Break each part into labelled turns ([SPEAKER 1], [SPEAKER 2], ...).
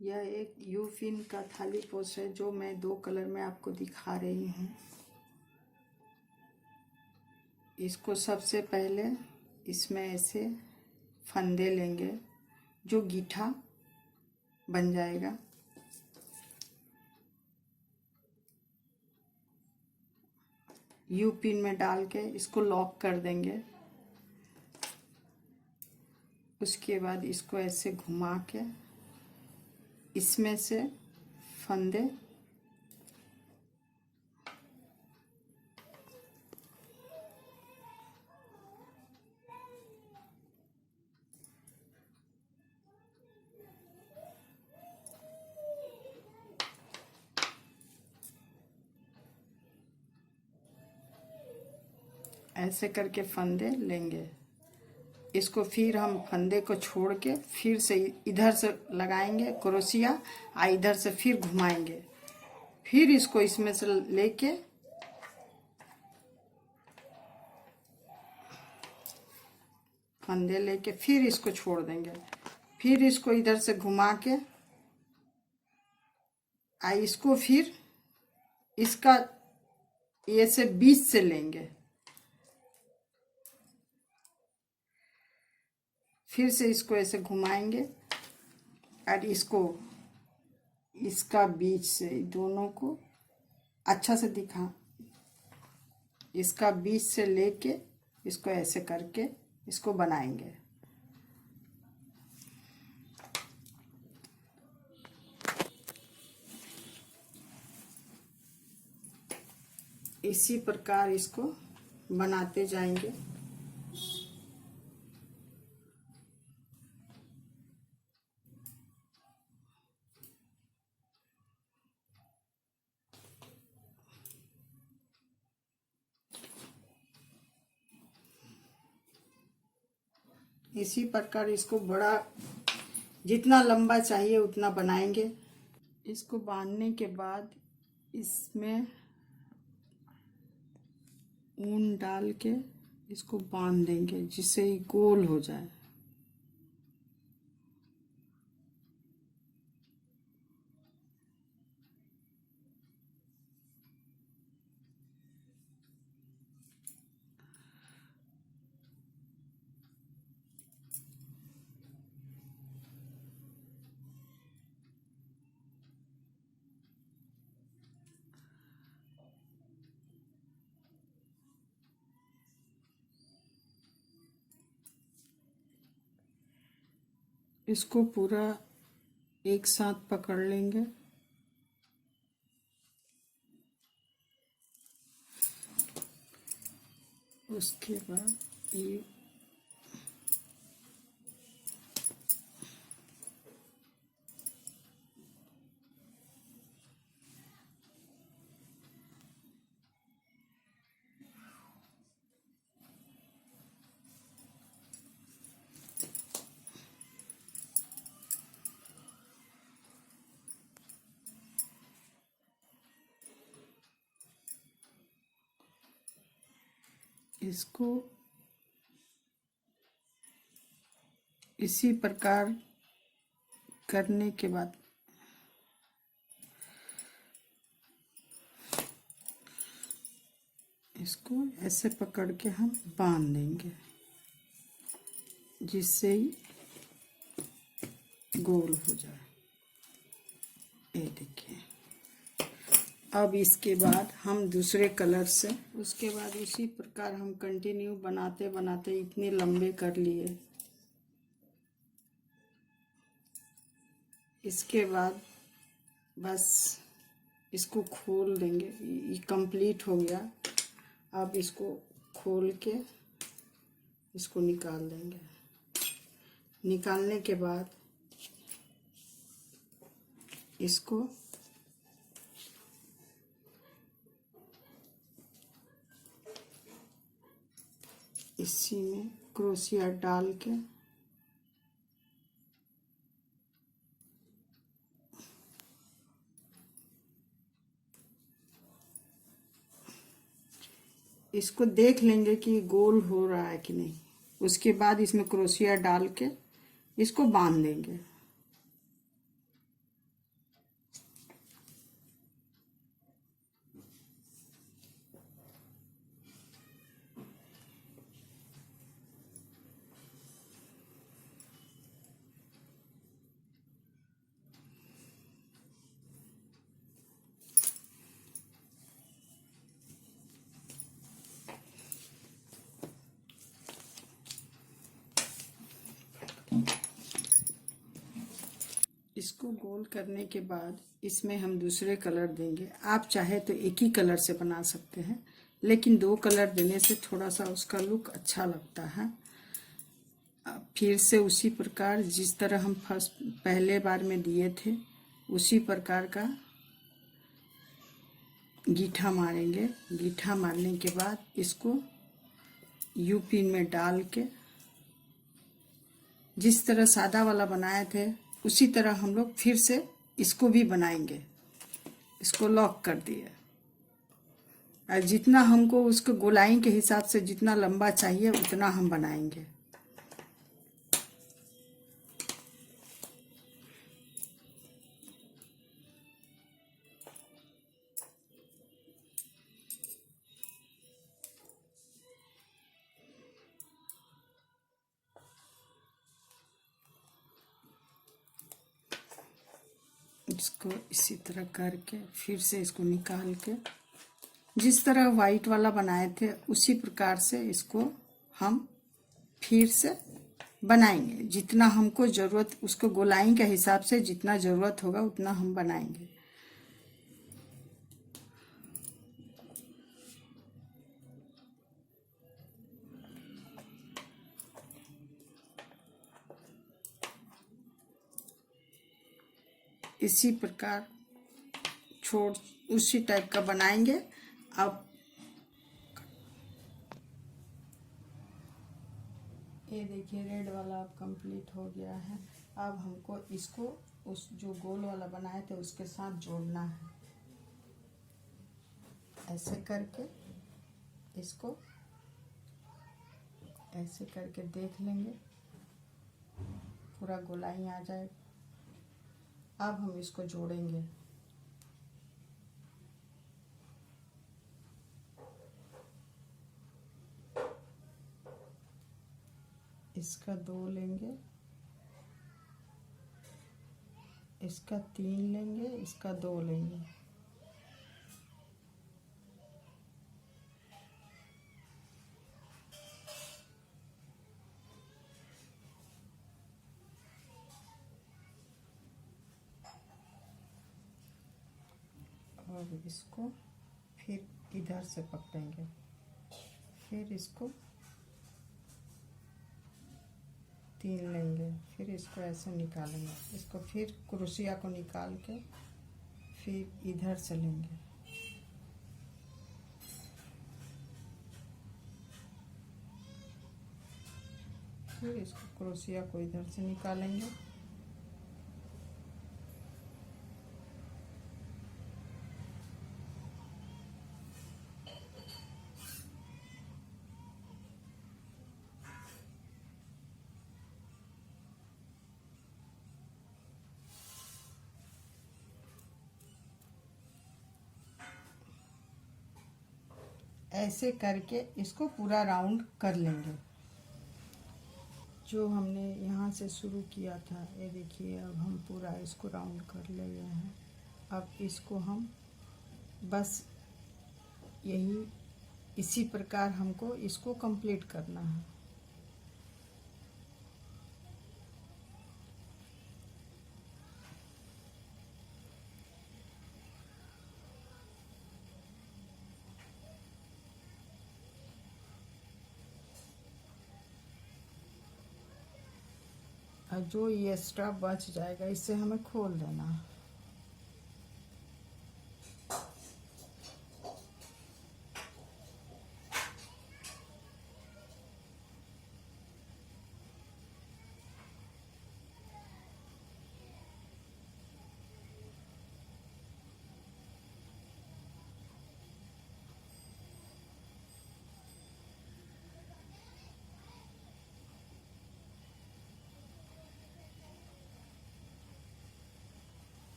[SPEAKER 1] यह एक यू-पिन का थाली पोश है जो मैं 2 कलर में आपको दिखा रही हूँ। इसको सबसे पहले इसमें ऐसे फंदे लेंगे जो गीठा बन जाएगा। यू-पिन में डाल के इसको लॉक कर देंगे। उसके बाद इसको ऐसे घुमा के इसमें से फंदे ऐसे करके फंदे लेंगे। इसको फिर हम फंदे को छोड़ के फिर से इधर से लगाएंगे क्रोशिया, इधर से फिर घुमाएंगे। फिर इसको इसमें से लेके फंदे लेके फिर इसको छोड़ देंगे। फिर इसको इधर से घुमा के इसको फिर इसका ये से बीच से लेंगे। फिर से इसको ऐसे घुमाएंगे और इसको इसका बीच से दोनों को अच्छा से दिखा, इसका बीच से लेके इसको ऐसे करके इसको बनाएंगे। इसी प्रकार इसको बनाते जाएंगे। इसी प्रकार इसको बड़ा जितना लंबा चाहिए उतना बनाएंगे। इसको बांधने के बाद इसमें ऊन डाल के इसको बांध देंगे जिससे ये गोल हो जाए। इसको पूरा एक साथ पकड़ लेंगे। उसके बाद ये इसको इसी प्रकार करने के बाद इसको ऐसे पकड़ के हम बांध देंगे जिससे ही गोल हो जाए। ये देखिए। अब इसके बाद हम दूसरे कलर से उसके बाद उसी प्रकार हम कंटिन्यू बनाते बनाते इतने लंबे कर लिए। इसके बाद बस इसको खोल देंगे। ये कंप्लीट हो गया। अब इसको खोल के इसको निकाल देंगे। निकालने के बाद इसको इसी में क्रोशिया डाल के इसको देख लेंगे कि गोल हो रहा है कि नहीं। उसके बाद इसमें क्रोशिया डाल के इसको बांध देंगे। इसको गोल करने के बाद इसमें हम दूसरे कलर देंगे। आप चाहे तो एक ही कलर से बना सकते हैं, लेकिन 2 कलर देने से थोड़ा सा उसका लुक अच्छा लगता है। फिर से उसी प्रकार जिस तरह हम पहले बार में दिए थे उसी प्रकार का गीठा मारेंगे। गीठा मारने के बाद इसको यू पिन में डाल के जिस तरह सादा वाला बनाए थे उसी तरह हम लोग फिर से इसको भी बनाएंगे। इसको लॉक कर दिए और जितना हमको उसको गोलाई के हिसाब से जितना लंबा चाहिए उतना हम बनाएंगे। इसको इसी तरह करके फिर से इसको निकाल के जिस तरह वाइट वाला बनाए थे उसी प्रकार से इसको हम फिर से बनाएंगे। जितना हमको ज़रूरत उसको गोलाई के हिसाब से जितना ज़रूरत होगा उतना हम बनाएंगे। इसी प्रकार उसी टाइप का बनाएंगे। अब ये देखिए रेड वाला अब कंप्लीट हो गया है। अब हमको इसको उस जो गोल वाला बनाए थे उसके साथ जोड़ना है। ऐसे करके इसको ऐसे करके देख लेंगे, पूरा गोलाई आ जाए। अब हम इसको जोड़ेंगे। इसका 2 लेंगे, इसका 3 लेंगे, इसका 2 लेंगे। और इसको फिर इधर से पकड़ेंगे, फिर इसको 3 लेंगे, फिर इसको ऐसे निकालेंगे। इसको फिर क्रोशिया को निकाल के फिर इधर से लेंगे, फिर इसको क्रोशिया को इधर से निकालेंगे। ऐसे करके इसको पूरा राउंड कर लेंगे। जो हमने यहाँ से शुरू किया था ये देखिए, अब हम पूरा इसको राउंड कर ले गए हैं। अब इसको हम बस यही इसी प्रकार हमको इसको कंप्लीट करना है। और जो ये एक्स्ट्रा बच जाएगा इससे हमें खोल देना है।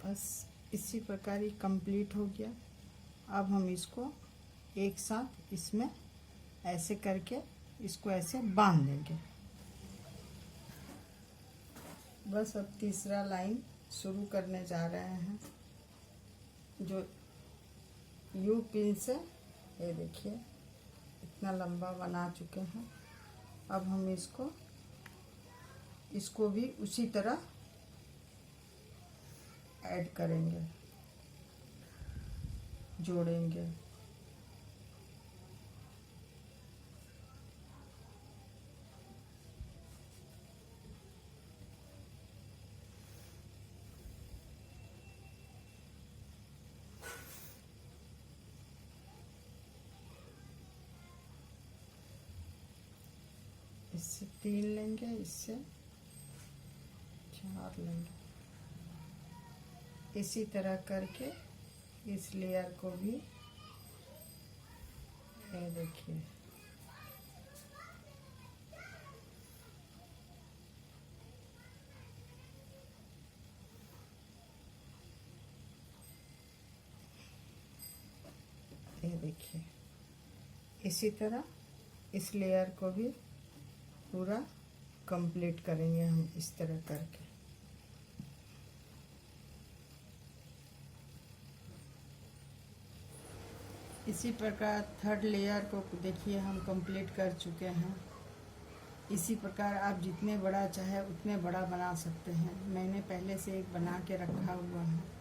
[SPEAKER 1] बस इसी प्रकार ही कंप्लीट हो गया। अब हम इसको एक साथ इसमें ऐसे करके इसको ऐसे बांध देंगे। बस अब तीसरा लाइन शुरू करने जा रहे हैं। जो यू पिन से ये देखिए इतना लंबा बना चुके हैं। अब हम इसको भी उसी तरह ऐड करेंगे, जोड़ेंगे। इससे 3 लेंगे, इससे 4 लेंगे। इसी तरह करके इस लेयर को भी ये देखिए इसी तरह इस लेयर को भी पूरा कंप्लीट करेंगे हम इस तरह करके। इसी प्रकार थर्ड लेयर को देखिए हम कंप्लीट कर चुके हैं। इसी प्रकार आप जितने बड़ा चाहे उतने बड़ा बना सकते हैं। मैंने पहले से एक बना के रखा हुआ है।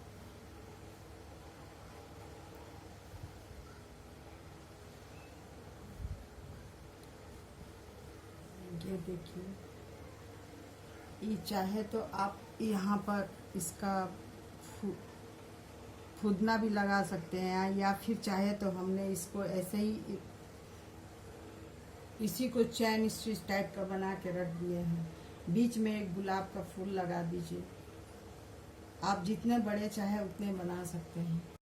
[SPEAKER 1] ये देखिए, ये चाहे तो आप यहाँ पर इसका फुदना भी लगा सकते हैं, या फिर चाहे तो हमने इसको ऐसे ही इसी को चैन स्टिच टाइप का बना के रख दिए हैं। बीच में एक गुलाब का फूल लगा दीजिए। आप जितने बड़े चाहे उतने बना सकते हैं।